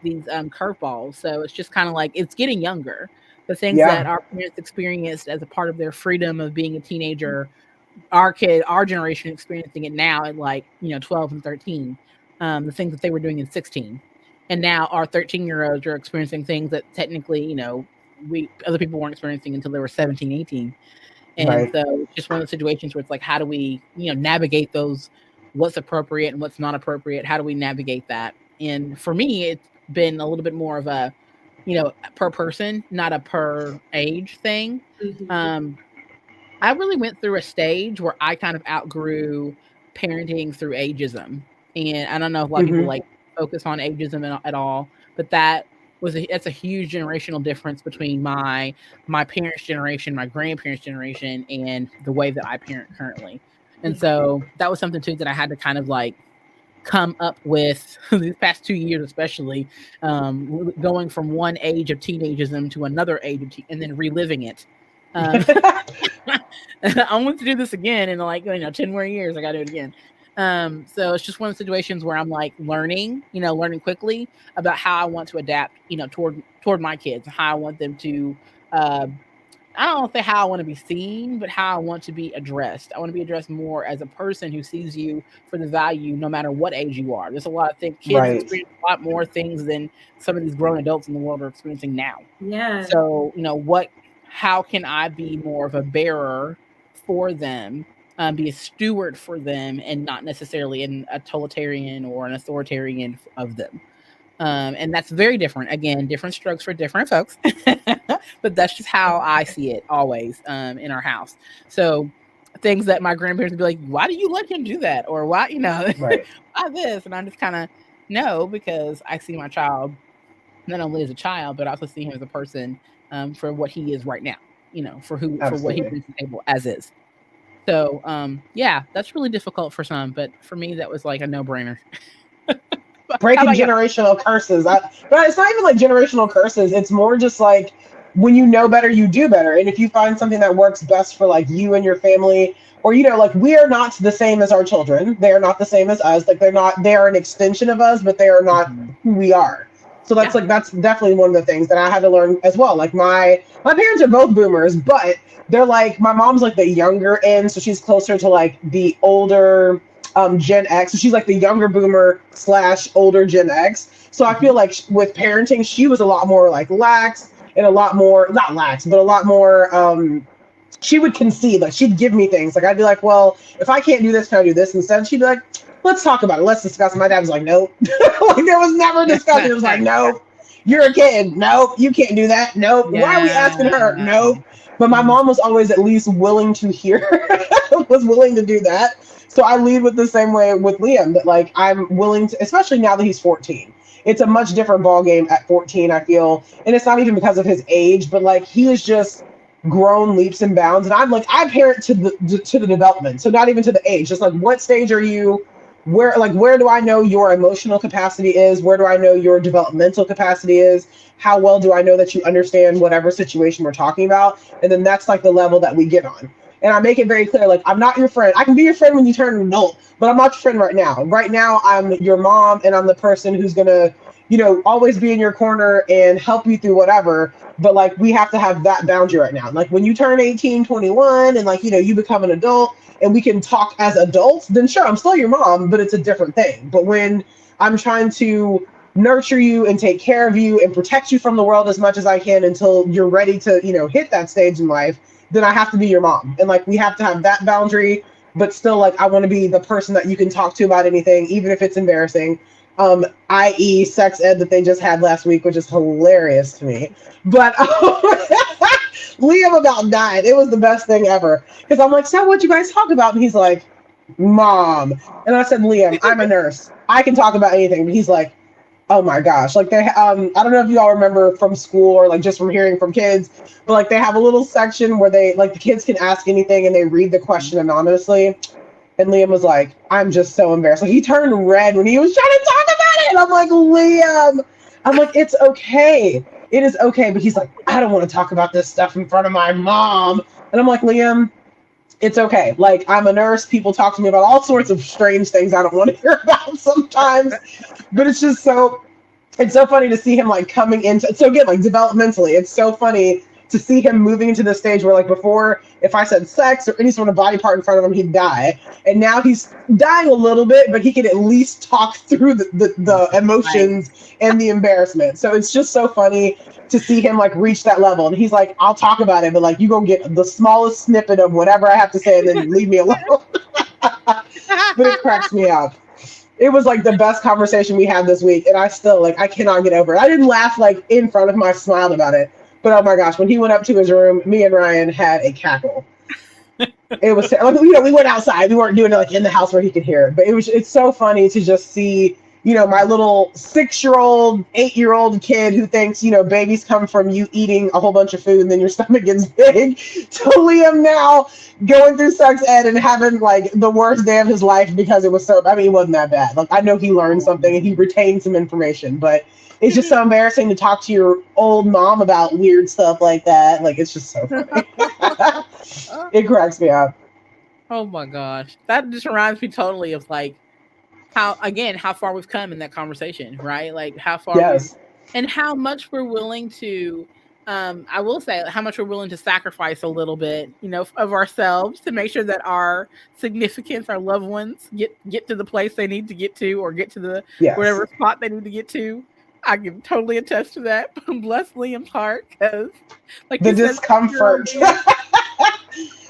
these curveballs. So it's just kind of like, it's getting younger. The things that our parents experienced as a part of their freedom of being a teenager, our generation experiencing it now at like, 12 and 13. The things that they were doing in 16. And now our 13-year-olds are experiencing things that technically, other people weren't experiencing until they were 17, 18. And so it's just one of those situations where it's like, how do we, navigate those, what's appropriate and what's not appropriate? How do we navigate that? And for me, it's been a little bit more of a, per person, not a per age thing. Mm-hmm. I really went through a stage where I kind of outgrew parenting through ageism. And I don't know if a lot of people like focus on ageism at all, but that's a huge generational difference between my parents' generation, my grandparents' generation, and the way that I parent currently. And so that was something too that I had to kind of like come up with these past 2 years, especially going from one age of teenageism to another age of and then reliving it. I want to do this again in like 10 more years. I got to do it again. So it's just one of the situations where I'm like learning quickly about how I want to adapt, toward my kids, how I want them to, I don't want to say how I want to be seen, but how I want to be addressed. I want to be addressed more as a person who sees you for the value, no matter what age you are. There's a lot of things, kids experience a lot more things than some of these grown adults in the world are experiencing now. Yeah. So, how can I be more of a bearer for them? Be a steward for them and not necessarily a totalitarian or an authoritarian of them. And that's very different. Again, different strokes for different folks. But that's just how I see it always in our house. So things that my grandparents would be like, why do you let him do that? Or why, why this? And I'm just kind of, no, because I see my child not only as a child, but I also see him as a person for what he is right now, for what he brings to the table as is. So, that's really difficult for some, but for me, that was like a no-brainer. Breaking generational curses. But it's not even like generational curses. It's more just like when you know better, you do better. And if you find something that works best for like you and your family, or, like we are not the same as our children. They are not the same as us. Like they are an extension of us, but they are not who we are. So that's that's definitely one of the things that I had to learn as well. Like my parents are both boomers, but they're like, my mom's like the younger end. So she's closer to like the older Gen X. So she's like the younger boomer / older Gen X. So I feel like with parenting, she was a lot more like lax and a lot more, not lax, but a lot more, she would concede. Like she'd give me things. Like I'd be like, well, if I can't do this, can I do this instead? She'd be like, let's talk about it. Let's discuss. My dad was like, nope. Like there was never discussion. It was like, nope, you're a kid. Nope, you can't do that. Nope. Yeah. Why are we asking her? Nope. But my mom was always at least willing to hear, was willing to do that. So I lead with the same way with Liam, that like I'm willing to, especially now that he's 14. It's a much different ball game at 14, I feel. And it's not even because of his age, but like he is just grown leaps and bounds. And I'm like, I parent to the development. So not even to the age, just like what stage are you where do I know your emotional capacity is? Where do I know your developmental capacity is? How well do I know that you understand whatever situation we're talking about? And then that's like the level that we get on. And I make it very clear, like, I'm not your friend. I can be your friend when you turn an adult, but I'm not your friend right now. Right now, I'm your mom, and I'm the person who's gonna, always be in your corner and help you through whatever. But like, we have to have that boundary right now. Like when you turn 18, 21, and like, you become an adult and we can talk as adults, then sure, I'm still your mom, but it's a different thing. But when I'm trying to nurture you and take care of you and protect you from the world as much as I can until you're ready to, hit that stage in life, then I have to be your mom. And like, we have to have that boundary, but still, like, I want to be the person that you can talk to about anything, even if it's embarrassing. I.e. sex ed that they just had last week, which is hilarious to me. But Liam about died. It was the best thing ever. Because I'm like, so what'd you guys talk about? And he's like, Mom. And I said, Liam, I'm a nurse. I can talk about anything. But he's like, oh my gosh. Like they, I don't know if you all remember from school or like just from hearing from kids, but like they have a little section where they, like, the kids can ask anything and they read the question anonymously. And Liam was like, I'm just so embarrassed. Like he turned red when he was trying to talk about it. And I'm like, Liam, I'm like, it's okay. It is okay. But he's like, I don't want to talk about this stuff in front of my mom. And I'm like, Liam, it's okay. Like, I'm a nurse. People talk to me about all sorts of strange things I don't want to hear about sometimes. But it's just it's so funny to see him like coming into, so again, like developmentally, it's so funny to see him moving into the stage where like before, if I said sex or any sort of body part in front of him, he'd die. And now he's dying a little bit, but he can at least talk through the emotions and the embarrassment. So it's just so funny to see him like reach that level. And he's like, I'll talk about it, but like, you gonna get the smallest snippet of whatever I have to say and then leave me alone. But it cracks me up. It was like the best conversation we had this week. And I still, like, I cannot get over it. I didn't laugh like in front of him. I smiled about it. But oh my gosh, when he went up to his room, me and Ryan had a cackle. It was like, we went outside. We weren't doing it like in the house where he could hear it. But it's so funny to just see, my little 6-year-old, 8-year-old kid who thinks, babies come from you eating a whole bunch of food and then your stomach gets big, to Liam now going through sex ed and having like the worst day of his life because it was it wasn't that bad. Like I know he learned something and he retained some information, but it's just so embarrassing to talk to your old mom about weird stuff like that. Like, it's just so funny. It cracks me up. Oh my gosh. That just reminds me totally of like how far we've come in that conversation, right? Like how far yes. and how much we're willing to I will say how much we're willing to sacrifice a little bit, of ourselves to make sure that our significants, our loved ones get to the place they need to get to or get to the whatever spot they need to get to. I can totally attest to that. Bless Liam's heart, because like the discomfort.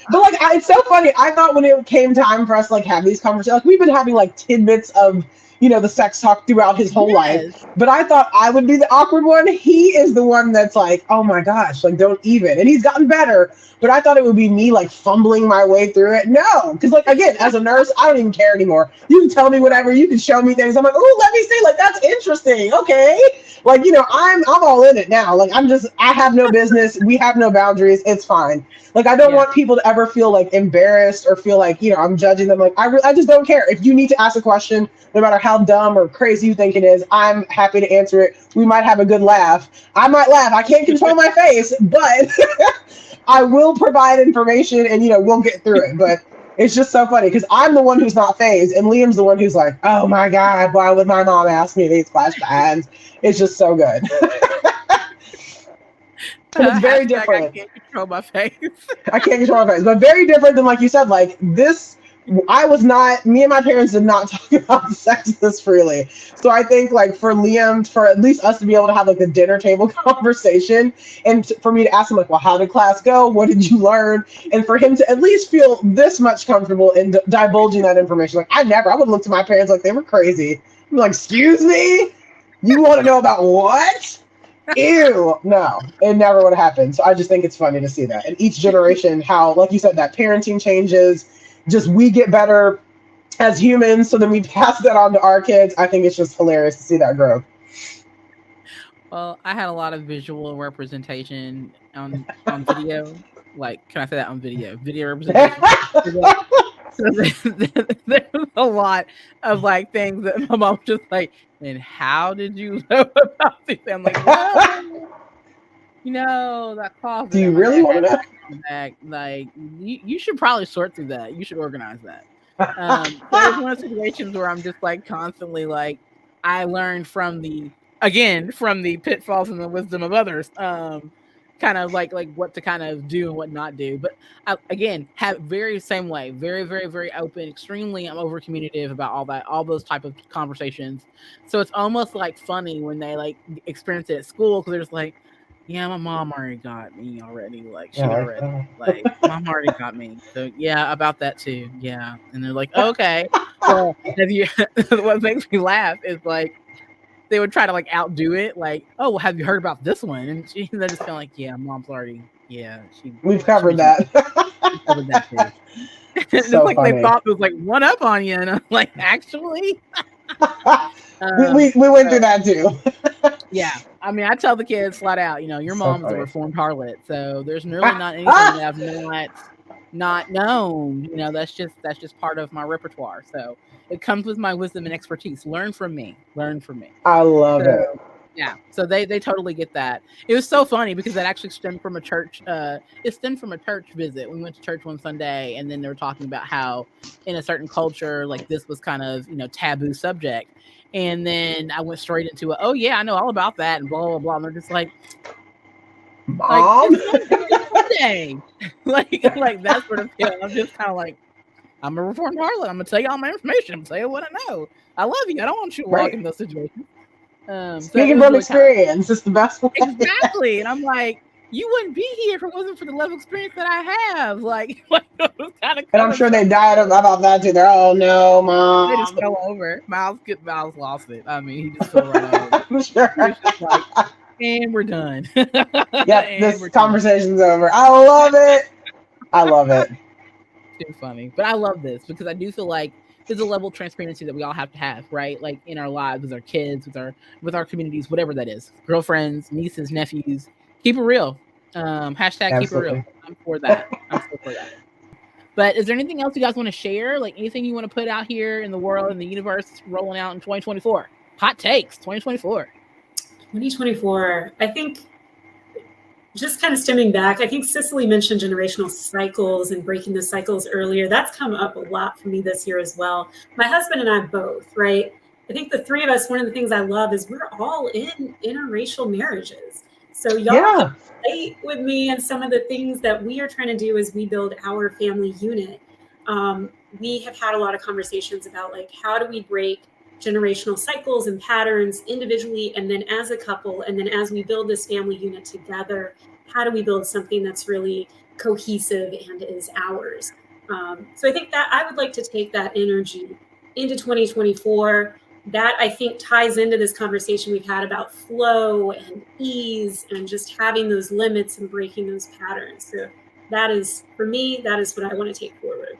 But like, it's so funny. I thought when it came time for us to like have these conversations, like we've been having like tidbits of, the sex talk throughout his whole life. But I thought I would be the awkward one. He is the one that's like, oh my gosh, like don't even. And he's gotten better. But I thought it would be me like fumbling my way through it. No, because like, again, as a nurse, I don't even care anymore. You can tell me whatever. You can show me things. I'm like, oh, let me see. Like, that's interesting. Okay. Like, I'm all in it now. Like, I have no business. We have no boundaries. It's fine. Like, I don't want people to ever feel like embarrassed or feel like, I'm judging them. Like, I just don't care. If you need to ask a question, no matter how dumb or crazy you think it is, I'm happy to answer it. We might have a good laugh. I might laugh. I can't control my face, but I will provide information and, we'll get through it. But it's just so funny because I'm the one who's not phased and Liam's the one who's like, oh my God, why would my mom ask me these questions? It's just so good. And it's very different. I can't control my face. I can't control my face, but very different than, like you said, like this. Me and my parents did not talk about sex this freely. So I think like for Liam, for at least us to be able to have like a dinner table conversation and for me to ask him like, well, how did class go? What did you learn? And for him to at least feel this much comfortable in divulging that information. Like I would look to my parents like they were crazy. I'm like, excuse me? You want to know about what? Ew. No, it never would have happened. So I just think it's funny to see that. And each generation, how, like you said, that parenting changes. Just we get better as humans, so then we pass that on to our kids. I think it's just hilarious to see that growth. Well, I had a lot of visual representation on video. Like, can I say that on video? Video representation. there's a lot of like things that my mom was just like, and how did you know about these? I'm like, well, that closet. Do you really want to know? Back, like you should probably sort through that. You should organize that. So it's one of the situations where I'm just like constantly like, I learned from the pitfalls and the wisdom of others. Kind of like what to kind of do and what not do. But I, again, have very same way, very, very, very open, extremely I'm over communicative about all those type of conversations. So it's almost like funny when they like experience it at school because they're just like, yeah, my mom already got me already. Like she already like mom already got me. So yeah, about that too. Yeah. And they're like, okay. Well, what makes me laugh is like they would try to like outdo it, like, oh, well, have you heard about this one? And they're just kind of like, yeah, mom's already, we've covered that. We covered that too. It's So like funny. they thought it was like one up on you, and I'm like, actually, we went through that too. Yeah, I mean, I tell the kids flat out, your mom's a reformed harlot, so there's really not anything that I've not known. That's just part of my repertoire. So it comes with my wisdom and expertise. Learn from me. I love it. Yeah, so they totally get that. It was so funny because that actually stemmed from a church. It stemmed from a church visit. We went to church one Sunday, and then they were talking about how in a certain culture, like this was kind of taboo subject. And then I went straight into it. Oh yeah, I know all about that, and blah blah blah. And they're just like, Mom, Sunday, like that sort of thing. I'm just kind of like, I'm a reformed harlot. I'm gonna tell you all my information. I'm gonna tell you what I know. I love you. I don't want you to walk in those situations. Speaking from experience, it's the best way. Exactly. And I'm like, you wouldn't be here if it wasn't for the level of experience that I have. Like it was kind of. And I'm sure they died about that too. They're, oh no, Mom. They just fell over. Miles lost it. I mean, he just fell right over. I'm sure. He was just like, and we're done. Yep, this conversation's over. I love it. Too funny. But I love this because I do feel like there's a level of transparency that we all have to have, right? Like in our lives, with our kids, with our communities, whatever that is. Girlfriends, nieces, nephews. Keep it real. Hashtag Keep it real. I'm for that. I'm so for that. But is there anything else you guys want to share? Like anything you want to put out here in the world, in the universe, rolling out in 2024? Hot takes, 2024. 2024. I think just kind of stemming back, I think Cicely mentioned generational cycles and breaking the cycles earlier. That's come up a lot for me this year as well. My husband and I both, right? I think the three of us, one of the things I love is we're all in interracial marriages. So y'all relate with me and some of the things that we are trying to do as we build our family unit. We have had a lot of conversations about like, how do we break generational cycles and patterns individually and then as a couple, and then as we build this family unit together, how do we build something that's really cohesive and is ours? So I think that I would like to take that energy into 2024. That I think ties into this conversation we've had about flow and ease and just having those limits and breaking those patterns. So that is, for me, that is what I want to take forward.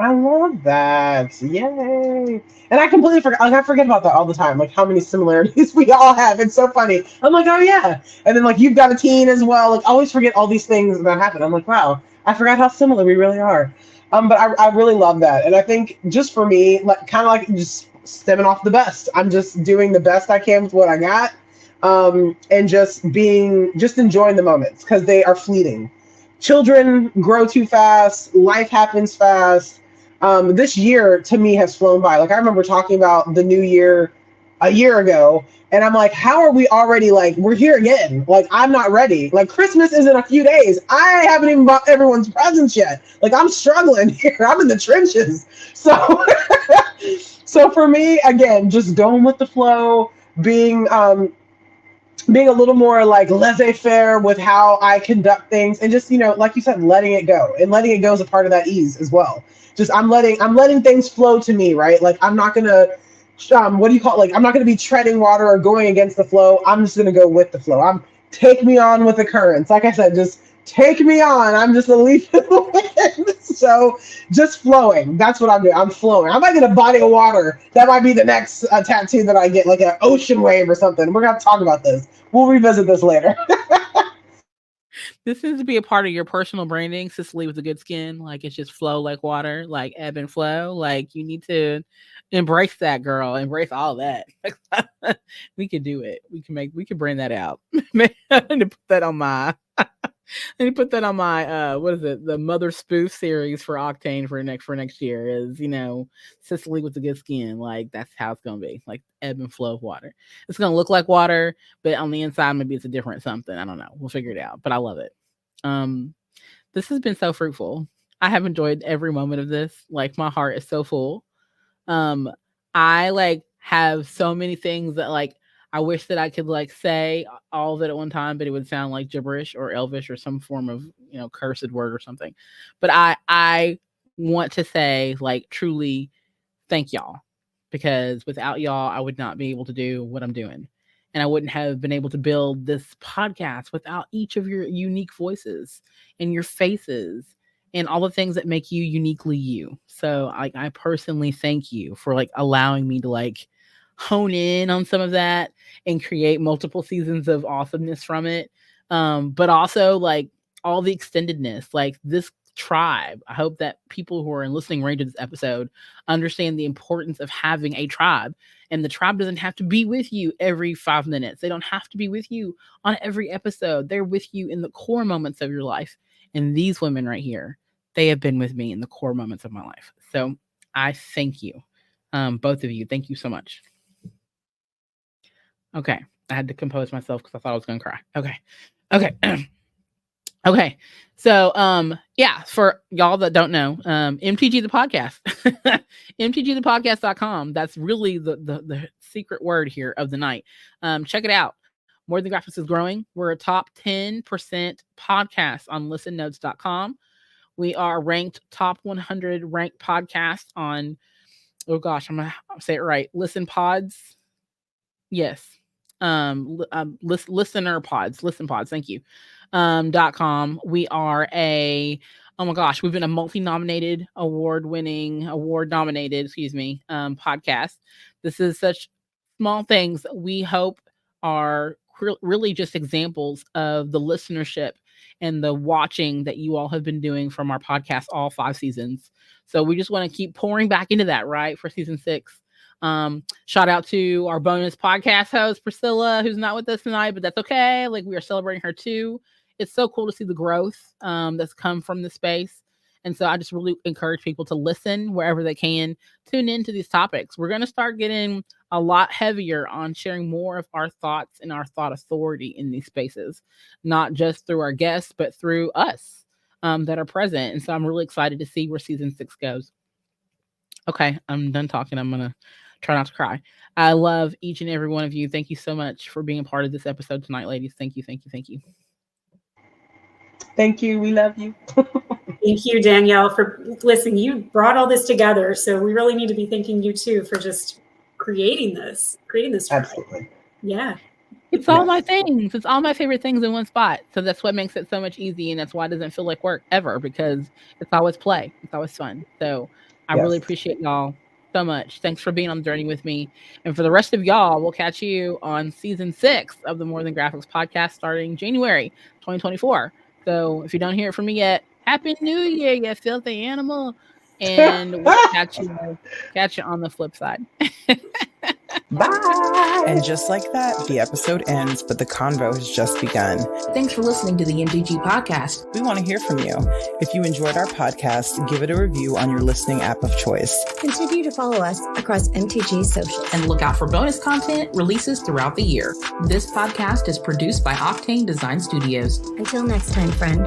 I love that. Yay. And I completely forget. Like, I forget about that all the time. Like how many similarities we all have. It's so funny. I'm like, oh yeah. And then like you've got a teen as well. Like I always forget all these things that happen. I'm like, wow, I forgot how similar we really are. But I really love that. And I think just for me, like kind of like just stemming off the best. I'm just doing the best I can with what I got. And just enjoying the moments because they are fleeting. Children grow too fast. Life happens fast. This year to me has flown by. Like I remember talking about the new year a year ago, and I'm like, how are we already like, we're here again? Like I'm not ready. Like Christmas is in a few days. I haven't even bought everyone's presents yet. Like I'm struggling here. I'm in the trenches. So, so for me, again, just going with the flow, being a little more like laissez-faire with how I conduct things, and just like you said, letting it go. And letting it go is a part of that ease as well. Just I'm letting things flow to me, right? Like I'm not gonna I'm not gonna be treading water or going against the flow. I'm just gonna go with the flow. Take me on with the currents. Like I said, just take me on. I'm just a leaf in the wind. So just flowing. That's what I'm doing. I'm flowing. I might get a body of water. That might be the next tattoo that I get, like an ocean wave or something. We're gonna talk about this. We'll revisit this later. This needs to be a part of your personal branding. Cicely with a good skin, like it's just flow like water, like ebb and flow. Like you need to embrace that, girl. Embrace all that. We could do it. We could bring that out. I need to put that on my. I need to put that on my. What is it? The Mother Spoof series for Octane for next year is Cicely with the good skin. Like that's how it's gonna be. Like ebb and flow of water. It's gonna look like water, but on the inside maybe it's a different something. I don't know. We'll figure it out. But I love it. This has been so fruitful. I have enjoyed every moment of this. Like my heart is so full. I like have so many things that like I wish that I could like say all of it at one time, but it would sound like gibberish or elvish or some form of cursed word or something. But I want to say like truly thank y'all, because without y'all I would not be able to do what I'm doing. And I wouldn't have been able to build this podcast without each of your unique voices and your faces and all the things that make you uniquely you. So I personally thank you for like allowing me to like hone in on some of that and create multiple seasons of awesomeness from it. But also like all the extendedness, like this tribe. I hope that people who are in listening range of this episode understand the importance of having a tribe. And the tribe doesn't have to be with you every 5 minutes. They don't have to be with you on every episode. They're with you in the core moments of your life. And these women right here, they have been with me in the core moments of my life. So I thank you. Both of you. Thank you so much. Okay. I had to compose myself because I thought I was going to cry. Okay. Okay. So, yeah, for y'all that don't know, MTG the podcast, mtgthepodcast.com. That's really the secret word here of the night. Check it out. More Than Graphics is growing. We're a top 10% podcast on listennotes.com. We are ranked top 100 ranked podcast on, oh gosh, I'm going to say it right. Listen pods. Yes. Listen pods. Thank you. .com. We are we've been a multi-nominated award-nominated podcast. This is such small things that we hope are really just examples of the listenership and the watching that you all have been doing from our podcast all 5 seasons. So we just want to keep pouring back into that, right, for season 6. Shout out to our bonus podcast host, Priscilla, who's not with us tonight, but that's okay. Like we are celebrating her too. It's so cool to see the growth that's come from the space. And so I just really encourage people to listen wherever they can, tune into these topics. We're going to start getting a lot heavier on sharing more of our thoughts and our thought authority in these spaces, not just through our guests, but through us that are present. And so I'm really excited to see where season 6 goes. Okay, I'm done talking. I'm going to try not to cry. I love each and every one of you. Thank you so much for being a part of this episode tonight, ladies. Thank you. Thank you. We love you. Thank you, Danielle, for listening. You brought all this together. So we really need to be thanking you too for just creating this. Absolutely. Yeah. It's all my things. It's all my favorite things in one spot. So that's what makes it so much easy. And that's why it doesn't feel like work ever, because it's always play. It's always fun. So I really appreciate y'all so much. Thanks for being on the journey with me. And for the rest of y'all, we'll catch you on season 6 of the More Than Graphics podcast starting January 2024. So if you don't hear it from me yet, Happy New Year, you filthy animal. And we'll catch you on the flip side. Bye. And just like that, the episode ends, but the convo has just begun. Thanks for listening to the MTG podcast. We want to hear from you. If you enjoyed our podcast, give it a review on your listening app of choice. Continue to follow us across MTG social. And look out for bonus content releases throughout the year. This podcast is produced by Octane Design Studios. Until next time, friend.